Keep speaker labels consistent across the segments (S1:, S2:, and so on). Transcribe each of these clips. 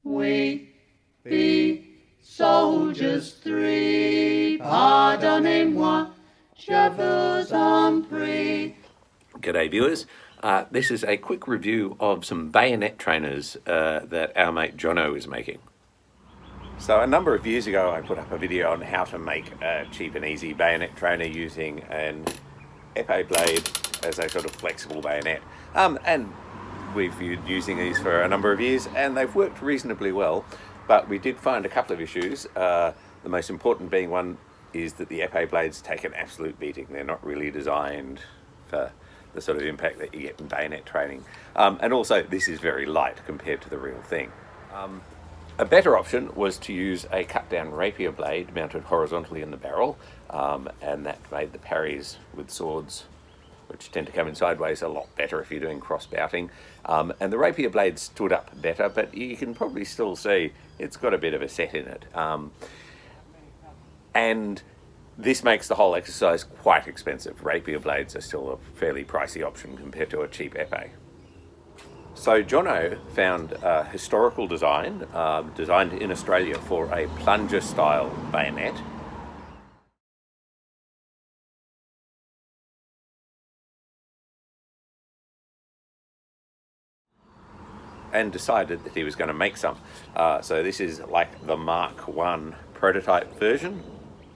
S1: We be soldiers three, pardonnez-moi, je vous en prie.
S2: G'day viewers, this is a quick review of some bayonet trainers that our mate Jono is making. So a number of years ago I put up a video on how to make a cheap and easy bayonet trainer using an épée blade as a sort of flexible bayonet. And we've been using these for a number of years and they've worked reasonably well, but we did find a couple of issues. The most important being one is that the épée blades take an absolute beating. They're not really designed for the sort of impact that you get in bayonet training. And also this is very light compared to the real thing. A better option was to use a cut down rapier blade mounted horizontally in the barrel, and that made the parries with swords, which tend to come in sideways, a lot better if you're doing cross bouting. And the rapier blade stood up better, but you can probably still see it's got a bit of a set in it. And this makes the whole exercise quite expensive. Rapier blades are still a fairly pricey option compared to a cheap épée. So Jono found a historical design, designed in Australia for a plunger style bayonet. And decided that he was going to make some. So this is like the Mark I prototype version,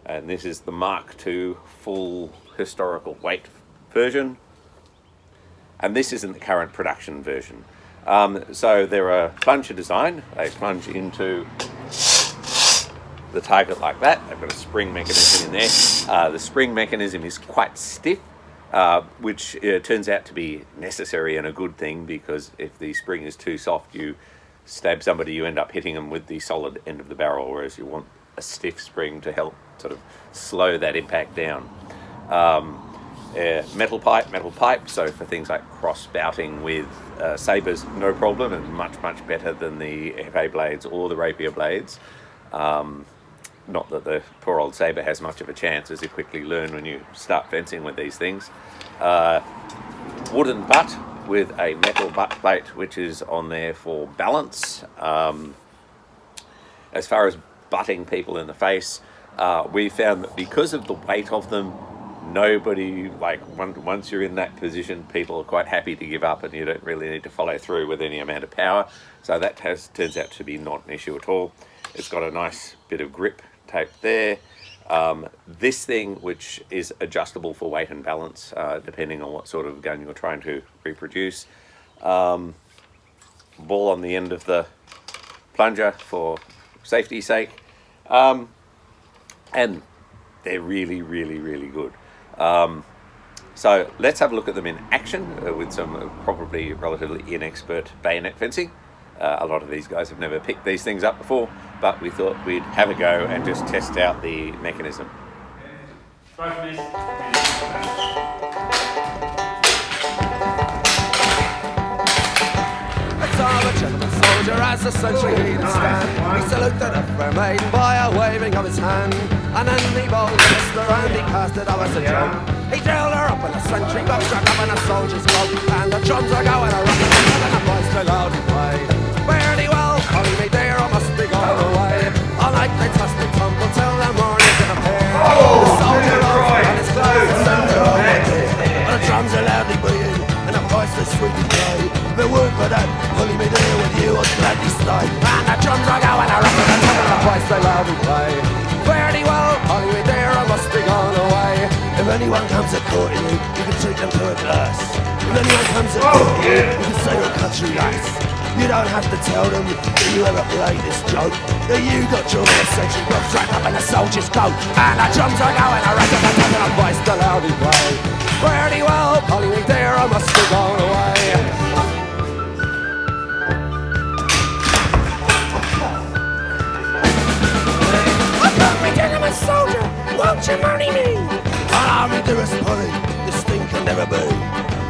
S2: and this is the Mark II full historical weight version, and this isn't the current production version. So they're a plunger design. They plunge into the target like that. They've got a spring mechanism in there. The spring mechanism is quite stiff, which turns out to be necessary and a good thing, because if the spring is too soft, you stab somebody, you end up hitting them with the solid end of the barrel, whereas you want a stiff spring to help sort of slow that impact down. Metal pipe, so for things like cross bouting with sabres, no problem, and much better than the épée blades or the rapier blades. Not that the poor old sabre has much of a chance, as you quickly learn when you start fencing with these things. Wooden butt with a metal butt plate, which is on there for balance. As far as butting people in the face, we found that because of the weight of them, nobody, once you're in that position, people are quite happy to give up, and you don't really need to follow through with any amount of power. So that turns out to be not an issue at all. It's got a nice bit of grip tape there. This thing, which is adjustable for weight and balance, depending on what sort of gun you're trying to reproduce. Ball on the end of the plunger for safety's sake. And they're really good. So let's have a look at them in action with some probably relatively inexpert bayonet fencing. A lot of these guys have never picked these things up before, but we thought we'd have a go and just test out the mechanism.
S3: Soldier as the sentry he'd stand. He saluted the fair maiden by a waving of his hand, and then he bowled his sister and he cast it over the drum. He drilled her up in a sentry box, struck up in a soldier's club, and the drums are going a rockin' and the boys still loudly play. Fairly well, calling me dear, I must be gone away. All night they tossed and tumbled till the morning did appear. The soldier rose and his clothes and center on my ear, and the drums are loudly beating and the voice is sweet and gay. If it weren't for that, pulling me there with you, I'd gladly stay. And the drums are going a rockin' and the voice they loudly play. Fairly well, calling me there, I must be gone away. If anyone comes a courting you, you can treat them to a glass. If anyone comes a courting you, you can say you're a country lass. You don't have to tell them that you ever played this joke, that you got your sentry box wrapped up in a soldier's coat. And the drums are going a rockin' and the voice the loudly play. Fairly well, calling me there, I must be gone away. I'm a soldier, won't you marry me? I'll be dearest honey, this thing can never be.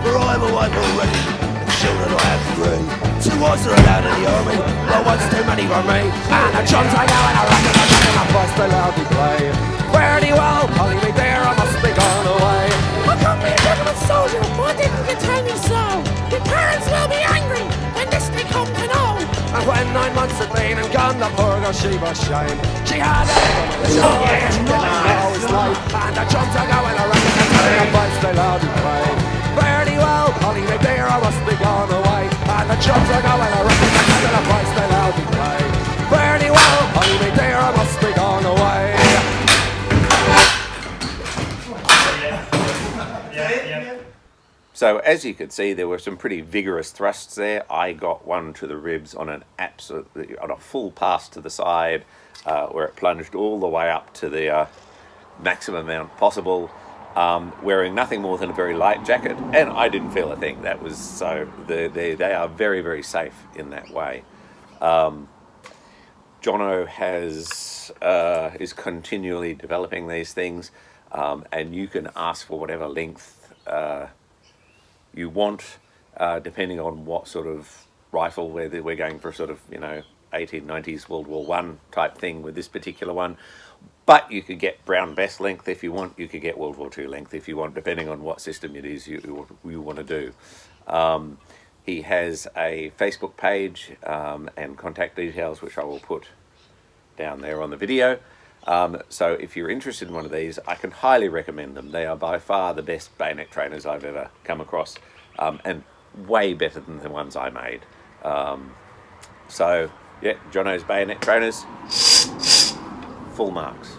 S3: For I have a wife already, and children I have 3. 2 wives are allowed in the army, but one's too many for me. And the drums I go and I rock and I rock and I voice they loudly play. Fairly well, calling me there, I must be gone away. How come me a gentleman soldier, why didn't you tell me so? Your parents will be angry when this they come to know. And when 9 months once a clean and gone the poor girl, she was shame. She had a little and she didn't know his life. And the chums are going around and telling her voice they loud and cry. Fairly well, Polly, my dear, I must be gone away. And the chums are going around and telling her voice they loud and cry. Fairly well, Polly, my dear, I must be gone away.
S2: So as you could see, there were some pretty vigorous thrusts there. I got one to the ribs on a full pass to the side, where it plunged all the way up to the maximum amount possible, wearing nothing more than a very light jacket, and I didn't feel a thing. That was so they are very, very safe in that way. Jono is continually developing these things, and you can ask for whatever length you want, depending on what sort of rifle, whether we're going for sort of 1890s World War One type thing with this particular one. But you could get Brown Bess length if you want. You could get World War II length if you want, depending on what system it is you want to do. He has a Facebook page and contact details, which I will put down there on the video. So if you're interested in one of these, I can highly recommend them. They are by far the best bayonet trainers I've ever come across, and way better than the ones I made. So yeah, Jono's bayonet trainers, full marks.